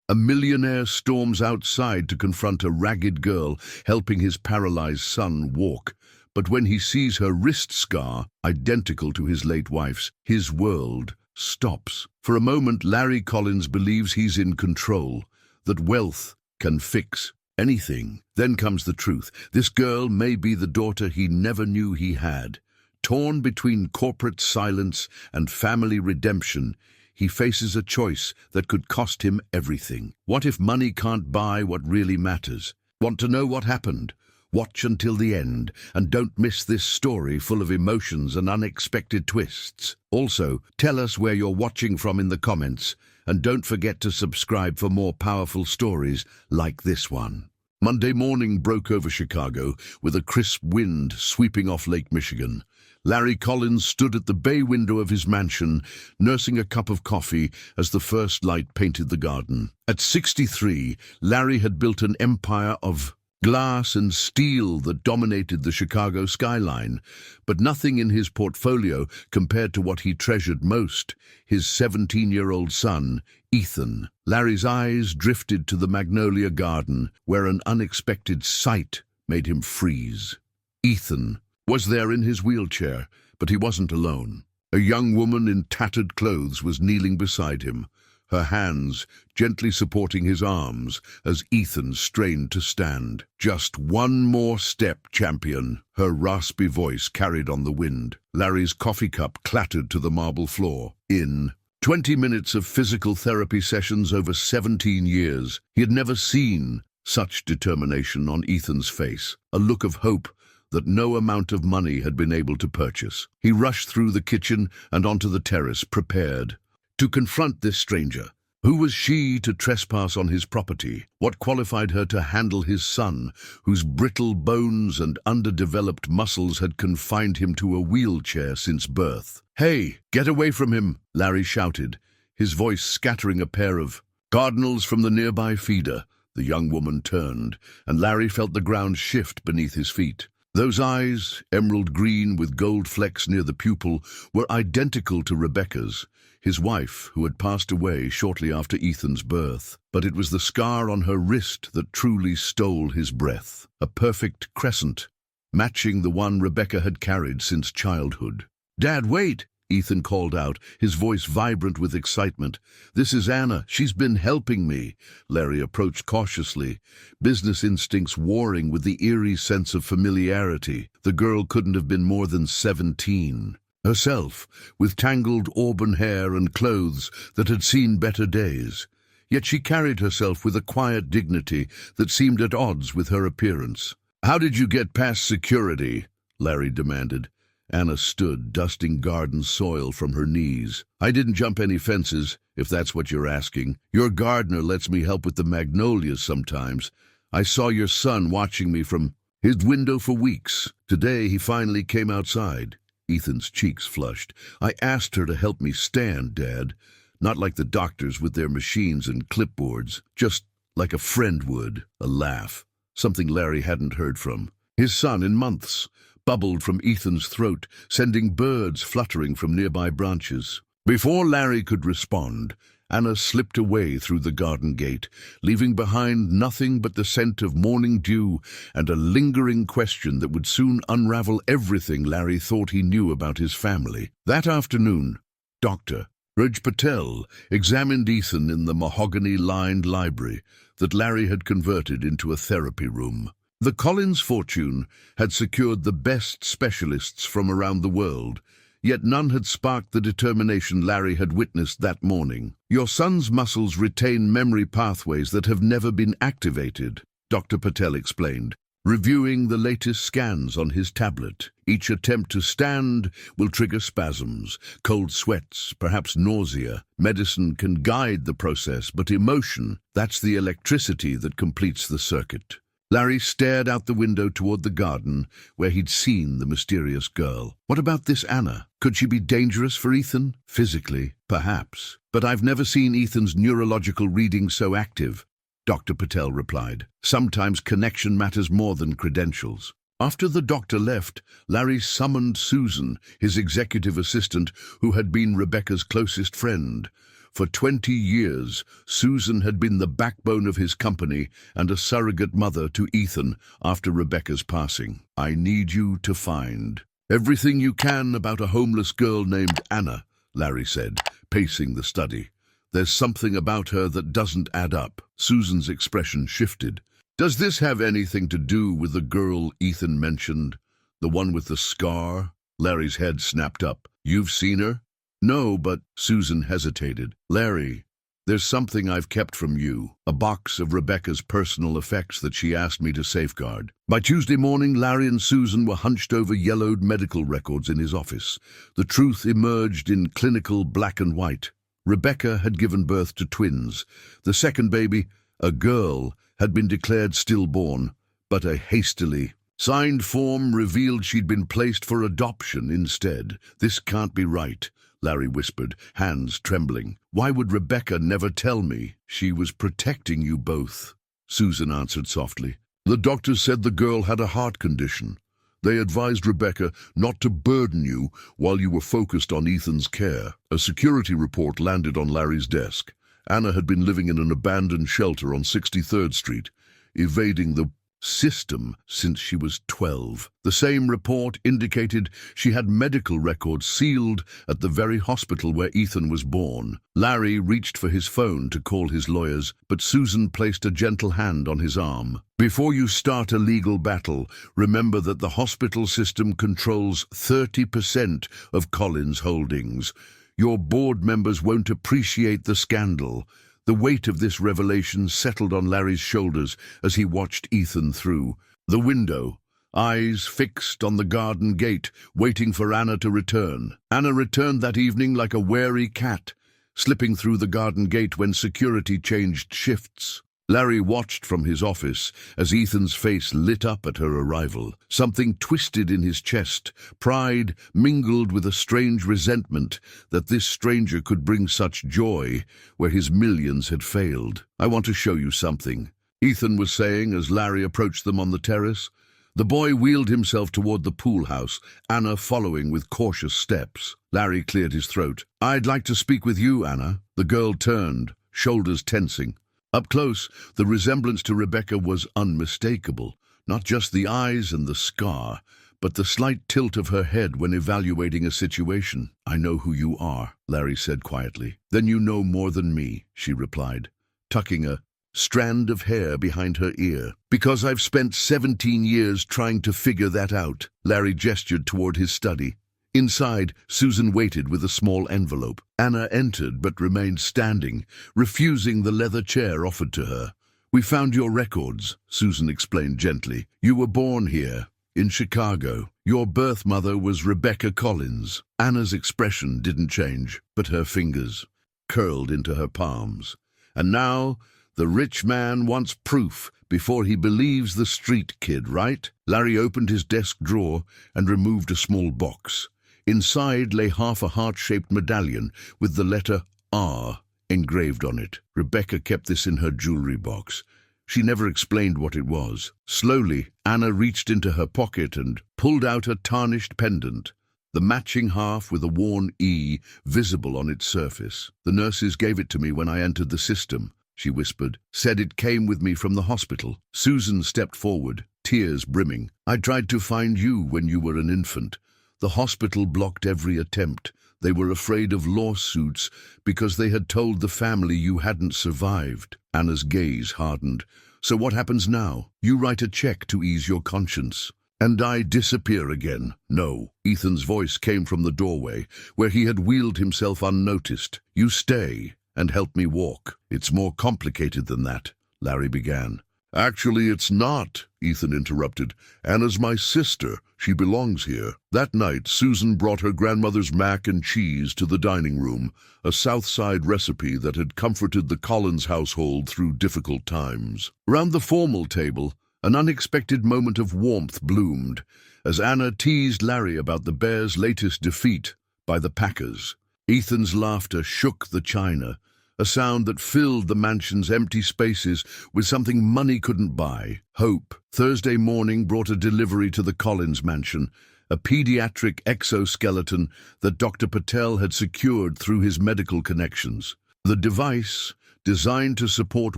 A millionaire storms outside to confront a ragged girl helping his paralyzed son walk. But when he sees her wrist scar, identical to his late wife's, his world stops. For a moment, Larry Collins believes he's in control, that wealth can fix anything. Then comes the truth. This girl may be the daughter he never knew he had. Torn between corporate silence and family redemption, he faces a choice that could cost him everything. What if money can't buy what really matters? Want to know what happened? Watch until the end, and don't miss this story full of emotions and unexpected twists. Also, tell us where you're watching from in the comments, and don't forget to subscribe for more powerful stories like this one. Monday morning broke over Chicago with a crisp wind sweeping off Lake Michigan. Larry Collins stood at the bay window of his mansion, nursing a cup of coffee as the first light painted the garden. At 63, Larry had built an empire of glass and steel that dominated the Chicago skyline, but nothing in his portfolio compared to what he treasured most, his 17-year-old son, Ethan. Larry's eyes drifted to the Magnolia Garden, where an unexpected sight made him freeze. Ethan was there in his wheelchair, but he wasn't alone. A young woman in tattered clothes was kneeling beside him, her hands gently supporting his arms as Ethan strained to stand. "Just one more step, champion," her raspy voice carried on the wind. Larry's coffee cup clattered to the marble floor. In 20 minutes of physical therapy sessions over 17 years, he had never seen such determination on Ethan's face, a look of hope that no amount of money had been able to purchase. He rushed through the kitchen and onto the terrace, prepared to confront this stranger. Who was she to trespass on his property? What qualified her to handle his son, whose brittle bones and underdeveloped muscles had confined him to a wheelchair since birth? "Hey, get away from him!" Larry shouted, his voice scattering a pair of cardinals from the nearby feeder. The young woman turned, and Larry felt the ground shift beneath his feet. Those eyes, emerald green with gold flecks near the pupil, were identical to Rebecca's, his wife, who had passed away shortly after Ethan's birth. But it was the scar on her wrist that truly stole his breath, a perfect crescent, matching the one Rebecca had carried since childhood. "Dad, wait!" Ethan called out, his voice vibrant with excitement. "This is Anna. She's been helping me." Larry approached cautiously, business instincts warring with the eerie sense of familiarity. The girl couldn't have been more than 17. Herself, with tangled auburn hair and clothes that had seen better days. Yet she carried herself with a quiet dignity that seemed at odds with her appearance. "How did you get past security?" Larry demanded. Anna stood, dusting garden soil from her knees. "I didn't jump any fences, if that's what you're asking. Your gardener lets me help with the magnolias sometimes. I saw your son watching me from his window for weeks. Today he finally came outside." Ethan's cheeks flushed. "I asked her to help me stand, Dad. Not like the doctors with their machines and clipboards. Just like a friend would." A laugh, something Larry hadn't heard from his son in months, bubbled from Ethan's throat, sending birds fluttering from nearby branches. Before Larry could respond, Anna slipped away through the garden gate, leaving behind nothing but the scent of morning dew and a lingering question that would soon unravel everything Larry thought he knew about his family. That afternoon, Dr. Raj Patel examined Ethan in the mahogany-lined library that Larry had converted into a therapy room. The Collins fortune had secured the best specialists from around the world, yet none had sparked the determination Larry had witnessed that morning. "Your son's muscles retain memory pathways that have never been activated," Dr. Patel explained, reviewing the latest scans on his tablet. "Each attempt to stand will trigger spasms, cold sweats, perhaps nausea. Medicine can guide the process, but emotion, that's the electricity that completes the circuit." Larry stared out the window toward the garden where he'd seen the mysterious girl. "What about this Anna? Could she be dangerous for Ethan? Physically, perhaps. But I've never seen Ethan's neurological reading so active," Dr. Patel replied. "Sometimes connection matters more than credentials." After the doctor left, Larry summoned Susan, his executive assistant, who had been Rebecca's closest friend. For 20 years, Susan had been the backbone of his company and a surrogate mother to Ethan after Rebecca's passing. I need you to find everything you can about a homeless girl named Anna, Larry said, pacing the study. There's something about her that doesn't add up. Susan's expression shifted. Does this have anything to do with the girl Ethan mentioned? The one with the scar? Larry's head snapped up. You've seen her? No, but Susan hesitated. Larry, there's something I've kept from you. A box of Rebecca's personal effects that she asked me to safeguard. By Tuesday morning, Larry and Susan were hunched over yellowed medical records in his office. The truth emerged in clinical black and white. Rebecca had given birth to twins. The second baby, a girl, had been declared stillborn, but a hastily signed form revealed she'd been placed for adoption instead. This can't be right, Larry whispered, hands trembling. Why would Rebecca never tell me? She was protecting you both, Susan answered softly. The doctors said the girl had a heart condition. They advised Rebecca not to burden you while you were focused on Ethan's care. A security report landed on Larry's desk. Anna had been living in an abandoned shelter on 63rd Street, evading the system since she was 12. The same report indicated she had medical records sealed at the very hospital where Ethan was born. Larry reached for his phone to call his lawyers, but Susan placed a gentle hand on his arm. Before you start a legal battle, remember that the hospital system controls 30% of Collins' holdings. Your board members won't appreciate the scandal. The weight of this revelation settled on Larry's shoulders as he watched Ethan through the window, eyes fixed on the garden gate, waiting for Anna to return. Anna returned that evening like a wary cat, slipping through the garden gate when security changed shifts. Larry watched from his office as Ethan's face lit up at her arrival. Something twisted in his chest, pride mingled with a strange resentment that this stranger could bring such joy where his millions had failed. I want to show you something, Ethan was saying as Larry approached them on the terrace. The boy wheeled himself toward the pool house, Anna following with cautious steps. Larry cleared his throat. I'd like to speak with you, Anna. The girl turned, shoulders tensing. Up close, the resemblance to Rebecca was unmistakable. Not just the eyes and the scar, but the slight tilt of her head when evaluating a situation. I know who you are, Larry said quietly. Then you know more than me, she replied, tucking a strand of hair behind her ear. Because I've spent 17 years trying to figure that out. Larry gestured toward his study. Inside, Susan waited with a small envelope. Anna entered but remained standing, refusing the leather chair offered to her. We found your records, Susan explained gently. You were born here, in Chicago. Your birth mother was Rebecca Collins. Anna's expression didn't change, but her fingers curled into her palms. And now, the rich man wants proof before he believes the street kid, right? Larry opened his desk drawer and removed a small box. Inside lay half a heart-shaped medallion with the letter R engraved on it. Rebecca kept this in her jewelry box. She never explained what it was. Slowly, Anna reached into her pocket and pulled out a tarnished pendant, the matching half with a worn E visible on its surface. The nurses gave it to me when I entered the system, she whispered. Said it came with me from the hospital. Susan stepped forward, tears brimming. I tried to find you when you were an infant. The hospital blocked every attempt. They were afraid of lawsuits because they had told the family you hadn't survived. Anna's gaze hardened. So what happens now? You write a check to ease your conscience. And I disappear again. No. Ethan's voice came from the doorway, where he had wheeled himself unnoticed. You stay and help me walk. It's more complicated than that, Larry began. Actually, it's not, Ethan interrupted. Anna's my sister. She belongs here. That night, Susan brought her grandmother's mac and cheese to the dining room, a South Side recipe that had comforted the Collins household through difficult times. Round the formal table, an unexpected moment of warmth bloomed as Anna teased Larry about the Bears' latest defeat by the Packers. Ethan's laughter shook the china, a sound that filled the mansion's empty spaces with something money couldn't buy. Hope. Thursday morning brought a delivery to the Collins mansion, a pediatric exoskeleton that Dr. Patel had secured through his medical connections. The device, designed to support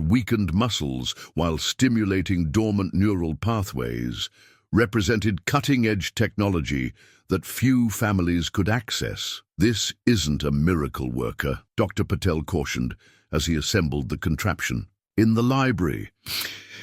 weakened muscles while stimulating dormant neural pathways, represented cutting-edge technology that few families could access. "This isn't a miracle worker," Dr. Patel cautioned as he assembled the contraption. "In the library,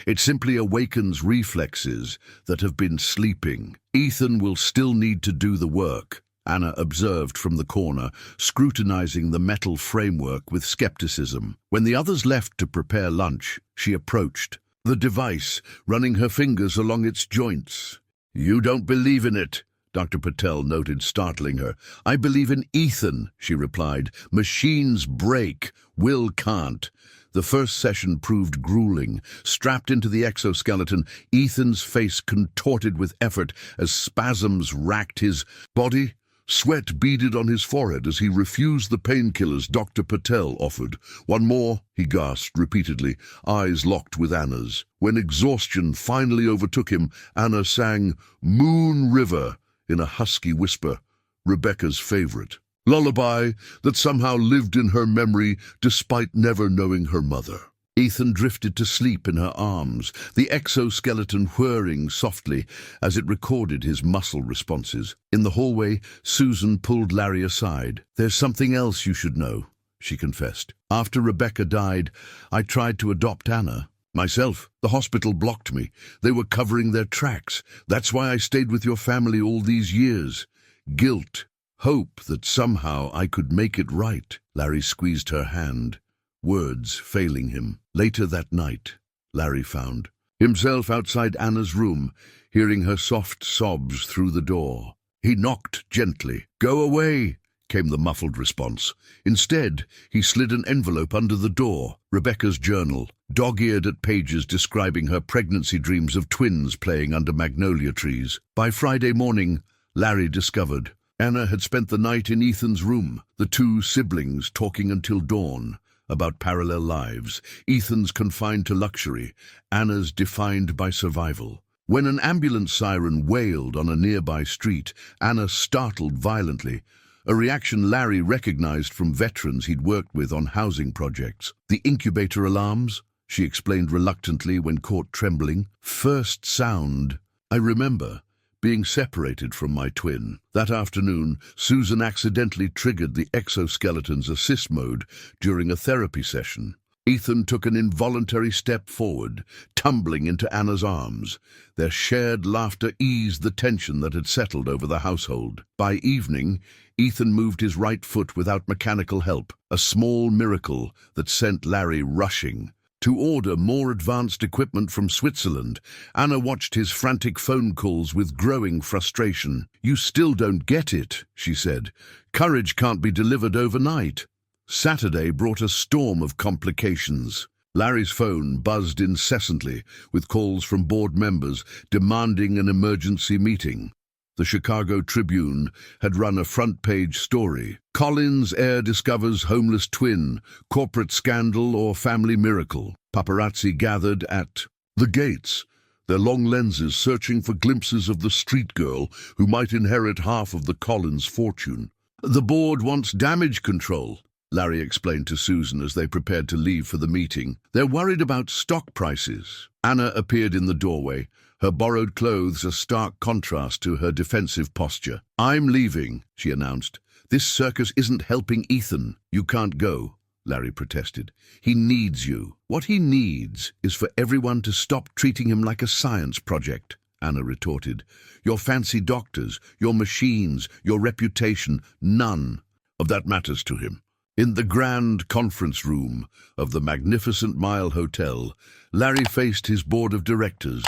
it simply awakens reflexes that have been sleeping. Ethan will still need to do the work," Anna observed from the corner, scrutinizing the metal framework with skepticism. When the others left to prepare lunch, she approached the device, running her fingers along its joints. "You don't believe in it," Dr. Patel noted, startling her. "I believe in Ethan," she replied. "Machines break, will can't." The first session proved grueling. Strapped into the exoskeleton, Ethan's face contorted with effort as spasms racked his body. Sweat beaded on his forehead as he refused the painkillers Dr. Patel offered. "One more," he gasped repeatedly, eyes locked with Anna's. When exhaustion finally overtook him, Anna sang "Moon River" in a husky whisper, Rebecca's favorite lullaby that somehow lived in her memory despite never knowing her mother. Ethan drifted to sleep in her arms, the exoskeleton whirring softly as it recorded his muscle responses. In the hallway, Susan pulled Larry aside. "There's something else you should know," she confessed. "After Rebecca died, I tried to adopt Anna. Myself, the hospital blocked me. They were covering their tracks. That's why I stayed with your family all these years. Guilt, hope that somehow I could make it right." Larry squeezed her hand, words failing him. Later that night, Larry found himself outside Anna's room, hearing her soft sobs through the door. He knocked gently. "Go away," came the muffled response. Instead, he slid an envelope under the door, Rebecca's journal, dog-eared at pages describing her pregnancy dreams of twins playing under magnolia trees. By Friday morning, Larry discovered Anna had spent the night in Ethan's room, the two siblings talking until dawn about parallel lives, Ethan's confined to luxury, Anna's defined by survival. When an ambulance siren wailed on a nearby street, Anna startled violently, a reaction Larry recognized from veterans he'd worked with on housing projects. "The incubator alarms," she explained reluctantly when caught trembling. "First sound. I remember being separated from my twin. That afternoon, Susan accidentally triggered the exoskeleton's assist mode during a therapy session. Ethan took an involuntary step forward, tumbling into Anna's arms. Their shared laughter eased the tension that had settled over the household. By evening, Ethan moved his right foot without mechanical help, a small miracle that sent Larry rushing to order more advanced equipment from Switzerland. Anna watched his frantic phone calls with growing frustration. "You still don't get it," she said. "Courage can't be delivered overnight." Saturday brought a storm of complications. Larry's phone buzzed incessantly with calls from board members demanding an emergency meeting. The Chicago Tribune had run a front-page story. "Collins heir discovers homeless twin, corporate scandal or family miracle." Paparazzi gathered at the gates, their long lenses searching for glimpses of the street girl who might inherit half of the Collins fortune. "The board wants damage control," Larry explained to Susan as they prepared to leave for the meeting. "They're worried about stock prices." Anna appeared in the doorway, her borrowed clothes a stark contrast to her defensive posture. "I'm leaving," she announced. "This circus isn't helping Ethan." "You can't go," Larry protested. "He needs you." "What he needs is for everyone to stop treating him like a science project," Anna retorted. "Your fancy doctors, your machines, your reputation, none of that matters to him." In the grand conference room of the magnificent Mile Hotel, Larry faced his board of directors.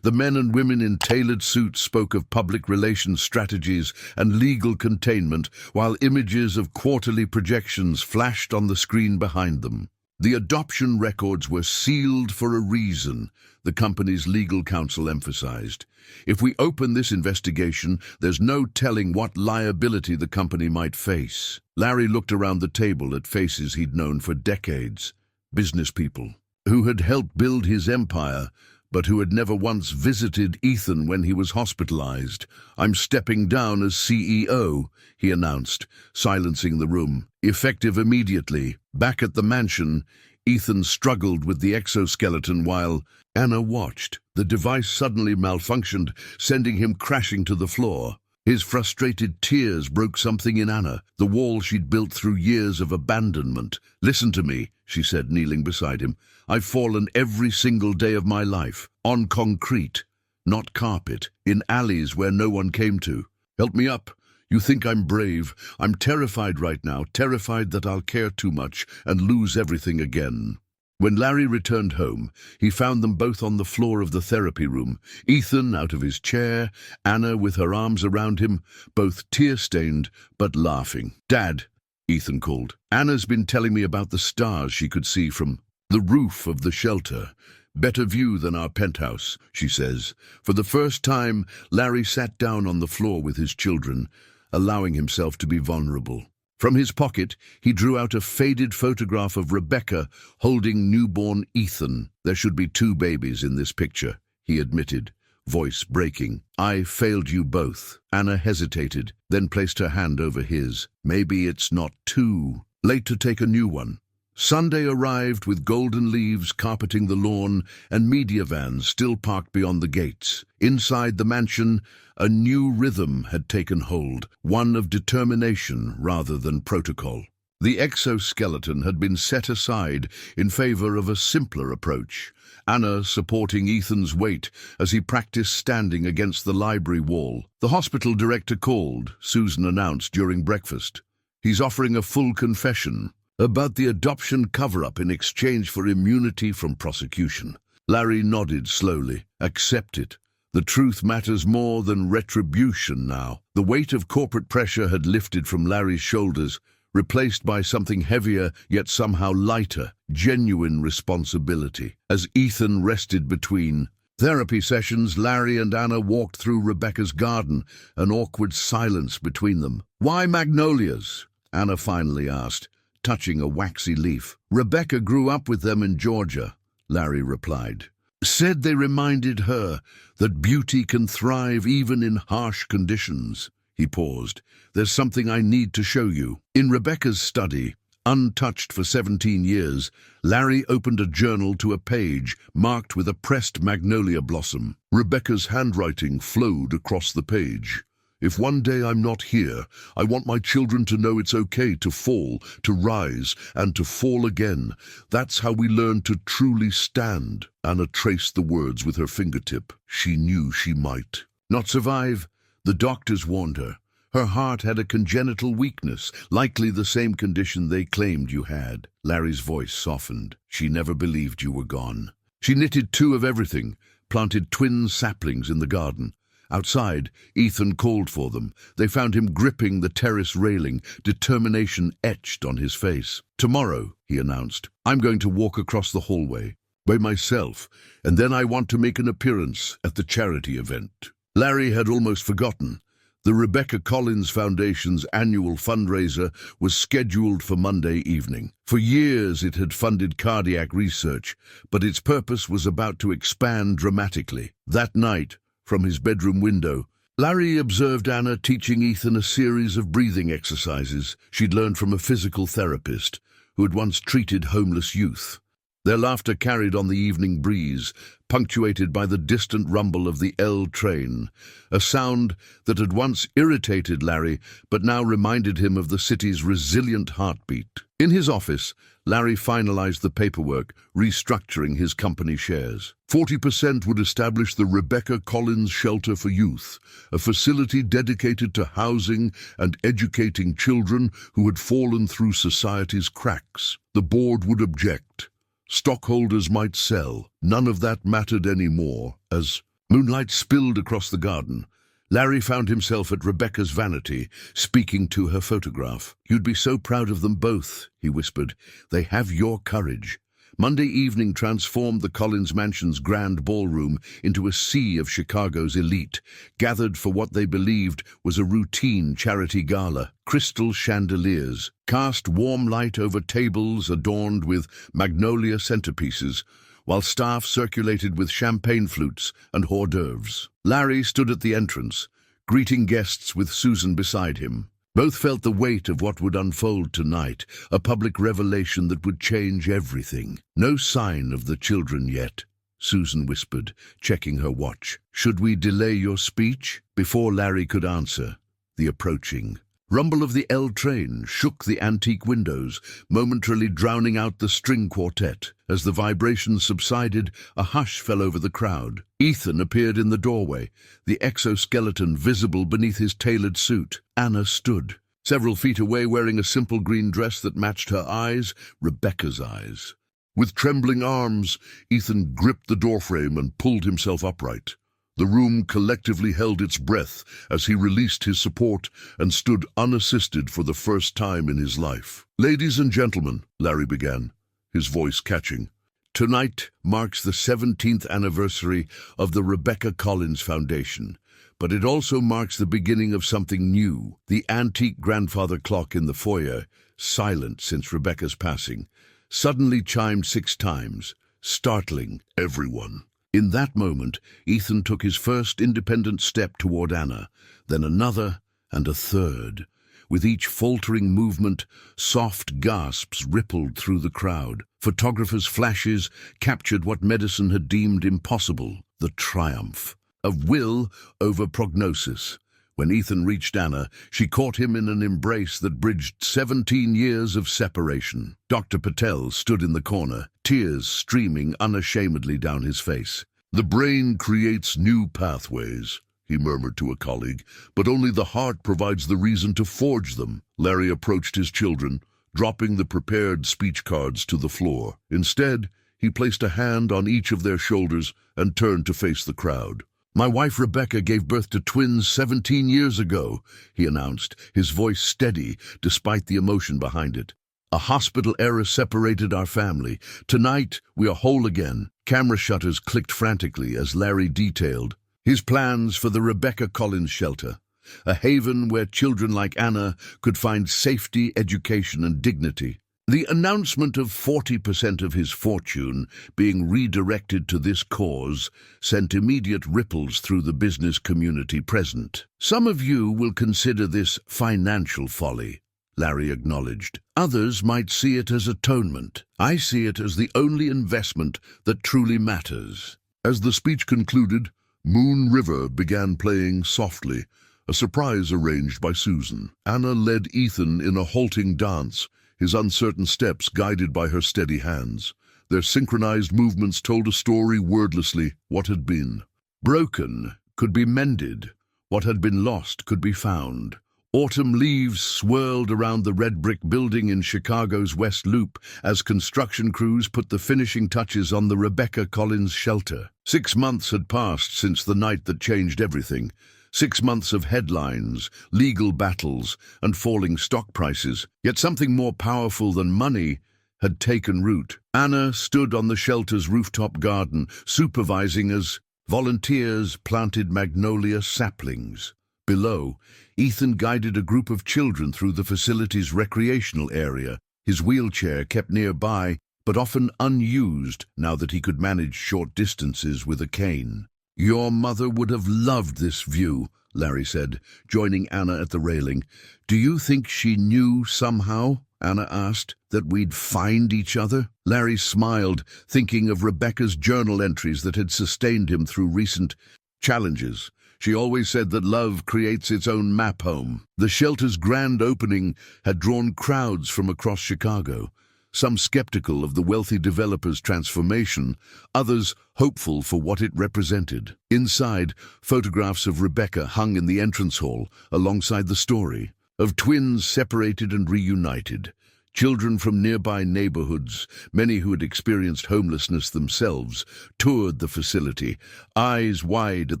The men and women in tailored suits spoke of public relations strategies and legal containment, while images of quarterly projections flashed on the screen behind them. The adoption records were sealed for a reason, the company's legal counsel emphasized. If we open this investigation, there's no telling what liability the company might face. Larry looked around the table at faces he'd known for decades, business people who had helped build his empire, but who had never once visited Ethan when he was hospitalized. "I'm stepping down as CEO," he announced, silencing the room. Effective immediately. Back at the mansion, Ethan struggled with the exoskeleton while Anna watched. The device suddenly malfunctioned, sending him crashing to the floor. His frustrated tears broke something in Anna, the wall she'd built through years of abandonment. "Listen to me," she said, kneeling beside him. "I've fallen every single day of my life, on concrete, not carpet, in alleys where no one came to. Help me up. You think I'm brave. I'm terrified right now, terrified that I'll care too much and lose everything again." When Larry returned home, he found them both on the floor of the therapy room, Ethan out of his chair, Anna with her arms around him, both tear-stained but laughing. "Dad," Ethan called, "Anna's been telling me about the stars she could see from the roof of the shelter. Better view than our penthouse, she says." For the first time, Larry sat down on the floor with his children, allowing himself to be vulnerable. From his pocket, he drew out a faded photograph of Rebecca holding newborn Ethan. "There should be 2 babies in this picture," he admitted, voice breaking. "I failed you both." Anna hesitated, then placed her hand over his. "Maybe it's not 2. Late to take a new one." Sunday arrived with golden leaves carpeting the lawn and media vans still parked beyond the gates. Inside the mansion, a new rhythm had taken hold, one of determination rather than protocol. The exoskeleton had been set aside in favor of a simpler approach, Anna supporting Ethan's weight as he practiced standing against the library wall. The hospital director called, Susan announced during breakfast. "He's offering a full confession about the adoption cover-up in exchange for immunity from prosecution." Larry nodded slowly. "Accept it. The truth matters more than retribution now." The weight of corporate pressure had lifted from Larry's shoulders, replaced by something heavier yet somehow lighter, genuine responsibility. As Ethan rested between therapy sessions, Larry and Anna walked through Rebecca's garden, an awkward silence between them. "Why magnolias?" Anna finally asked, touching a waxy leaf. "Rebecca grew up with them in Georgia," Larry replied. "Said they reminded her that beauty can thrive even in harsh conditions." He paused. "There's something I need to show you." In Rebecca's study, untouched for 17 years, Larry opened a journal to a page marked with a pressed magnolia blossom. Rebecca's handwriting flowed across the page. "If one day I'm not here, I want my children to know it's okay to fall, to rise, and to fall again. That's how we learn to truly stand." Anna traced the words with her fingertip. She knew she might not survive. The doctors warned her. Her heart had a congenital weakness, likely the same condition they claimed you had. Larry's voice softened. "She never believed you were gone." She knitted 2 of everything, planted twin saplings in the garden. Outside, Ethan called for them. They found him gripping the terrace railing, determination etched on his face. "Tomorrow," he announced, "I'm going to walk across the hallway by myself, and then I want to make an appearance at the charity event." Larry had almost forgotten. The Rebecca Collins Foundation's annual fundraiser was scheduled for Monday evening. For years it had funded cardiac research, but its purpose was about to expand dramatically. That night, from his bedroom window, Larry observed Anna teaching Ethan a series of breathing exercises she'd learned from a physical therapist who had once treated homeless youth. Their laughter carried on the evening breeze, punctuated by the distant rumble of the L train, a sound that had once irritated Larry but now reminded him of the city's resilient heartbeat. In his office, Larry finalized the paperwork, restructuring his company shares. 40% would establish the Rebecca Collins Shelter for Youth, a facility dedicated to housing and educating children who had fallen through society's cracks. The board would object. Stockholders might sell. None of that mattered anymore. As moonlight spilled across the garden, Larry found himself at Rebecca's vanity, speaking to her photograph. "You'd be so proud of them both," he whispered. "They have your courage." Monday evening transformed the Collins Mansion's grand ballroom into a sea of Chicago's elite, gathered for what they believed was a routine charity gala. Crystal chandeliers cast warm light over tables adorned with magnolia centerpieces, while staff circulated with champagne flutes and hors d'oeuvres. Larry stood at the entrance, greeting guests with Susan beside him. Both felt the weight of what would unfold tonight, a public revelation that would change everything. "No sign of the children yet," Susan whispered, checking her watch. "Should we delay your speech?" Before Larry could answer, the approaching rumble of the L train shook the antique windows, momentarily drowning out the string quartet. As the vibrations subsided, a hush fell over the crowd. Ethan appeared in the doorway, the exoskeleton visible beneath his tailored suit. Anna stood, several feet away, wearing a simple green dress that matched her eyes, Rebecca's eyes. With trembling arms, Ethan gripped the doorframe and pulled himself upright. The room collectively held its breath as he released his support and stood unassisted for the first time in his life. "Ladies and gentlemen," Larry began, his voice catching, "tonight marks the 17th anniversary of the Rebecca Collins Foundation, but it also marks the beginning of something new." The antique grandfather clock in the foyer, silent since Rebecca's passing, suddenly chimed 6 times, startling everyone. In that moment, Ethan took his first independent step toward Anna, then another and a third. With each faltering movement, soft gasps rippled through the crowd. Photographers' flashes captured what medicine had deemed impossible, the triumph of will over prognosis. When Ethan reached Anna, she caught him in an embrace that bridged 17 years of separation. Dr. Patel stood in the corner, tears streaming unashamedly down his face. "The brain creates new pathways," he murmured to a colleague, "but only the heart provides the reason to forge them." Larry approached his children, dropping the prepared speech cards to the floor. Instead, he placed a hand on each of their shoulders and turned to face the crowd. "My wife Rebecca gave birth to twins 17 years ago," he announced, his voice steady despite the emotion behind it. "A hospital error separated our family. Tonight, we are whole again." Camera shutters clicked frantically as Larry detailed his plans for the Rebecca Collins shelter, a haven where children like Anna could find safety, education, and dignity. The announcement of 40% of his fortune being redirected to this cause sent immediate ripples through the business community present. "Some of you will consider this financial folly," Larry acknowledged. "Others might see it as atonement. I see it as the only investment that truly matters." As the speech concluded, Moon River began playing softly, a surprise arranged by Susan. Anna led Ethan in a halting dance, his uncertain steps guided by her steady hands. Their synchronized movements told a story wordlessly. What had been broken could be mended. What had been lost could be found. Autumn leaves swirled around the red brick building in Chicago's West Loop as construction crews put the finishing touches on the Rebecca Collins shelter. 6 months had passed since the night that changed everything. 6 months of headlines, legal battles, and falling stock prices. Yet something more powerful than money had taken root. Anna stood on the shelter's rooftop garden, supervising as volunteers planted magnolia saplings. Below, Ethan guided a group of children through the facility's recreational area, his wheelchair kept nearby, but often unused now that he could manage short distances with a cane. "Your mother would have loved this view," Larry said, joining Anna at the railing. "Do you think she knew somehow," Anna asked, "that we'd find each other?" Larry smiled, thinking of Rebecca's journal entries that had sustained him through recent challenges. She always said that love creates its own map home. The shelter's grand opening had drawn crowds from across Chicago, some skeptical of the wealthy developer's transformation, others hopeful for what it represented. Inside, photographs of Rebecca hung in the entrance hall alongside the story, of twins separated and reunited, children from nearby neighborhoods, many who had experienced homelessness themselves, toured the facility, eyes wide at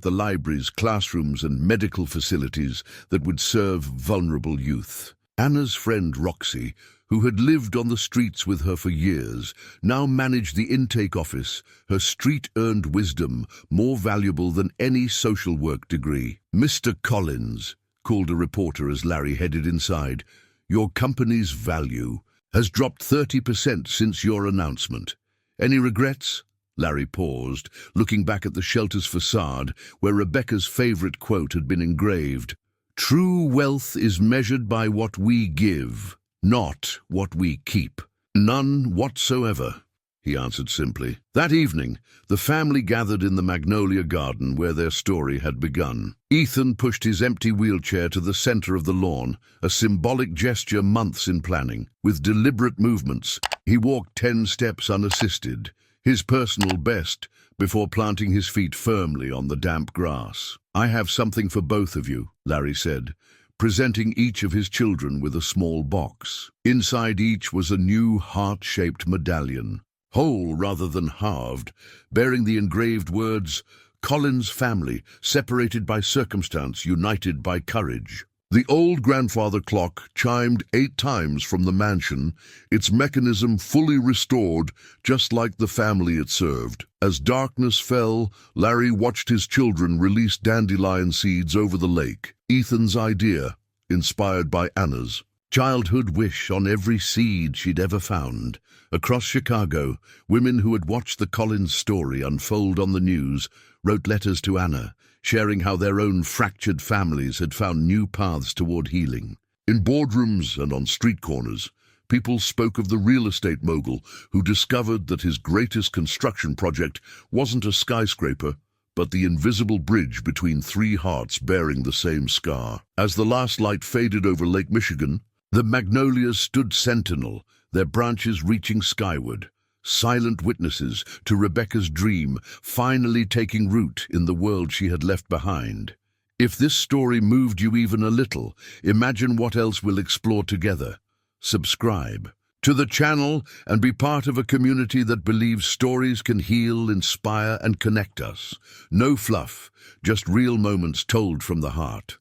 the libraries, classrooms, and medical facilities that would serve vulnerable youth. Anna's friend Roxy, who had lived on the streets with her for years, now managed the intake office, her street-earned wisdom more valuable than any social work degree. "Mr. Collins," called a reporter as Larry headed inside, "your company's value has dropped 30% since your announcement. Any regrets?" Larry paused, looking back at the shelter's facade where Rebecca's favorite quote had been engraved. "True wealth is measured by what we give, not what we keep." "None whatsoever," he answered simply. That evening, the family gathered in the magnolia garden where their story had begun. Ethan pushed his empty wheelchair to the center of the lawn, a symbolic gesture months in planning. With deliberate movements, he walked 10 steps unassisted, his personal best, before planting his feet firmly on the damp grass. "I have something for both of you," Larry said, presenting each of his children with a small box. Inside each was a new heart-shaped medallion, whole rather than halved, bearing the engraved words, "Collins family, separated by circumstance, united by courage." The old grandfather clock chimed 8 times from the mansion, its mechanism fully restored, just like the family it served. As darkness fell, Larry watched his children release dandelion seeds over the lake. Ethan's idea, inspired by Anna's childhood wish on every seed she'd ever found. Across Chicago, women who had watched the Collins story unfold on the news wrote letters to Anna, sharing how their own fractured families had found new paths toward healing. In boardrooms and on street corners, people spoke of the real estate mogul who discovered that his greatest construction project wasn't a skyscraper, but the invisible bridge between 3 hearts bearing the same scar. As the last light faded over Lake Michigan, the magnolias stood sentinel, their branches reaching skyward, silent witnesses to Rebecca's dream finally taking root in the world she had left behind. If this story moved you even a little, imagine what else we'll explore together. Subscribe to the channel and be part of a community that believes stories can heal, inspire, and connect us. No fluff, just real moments told from the heart.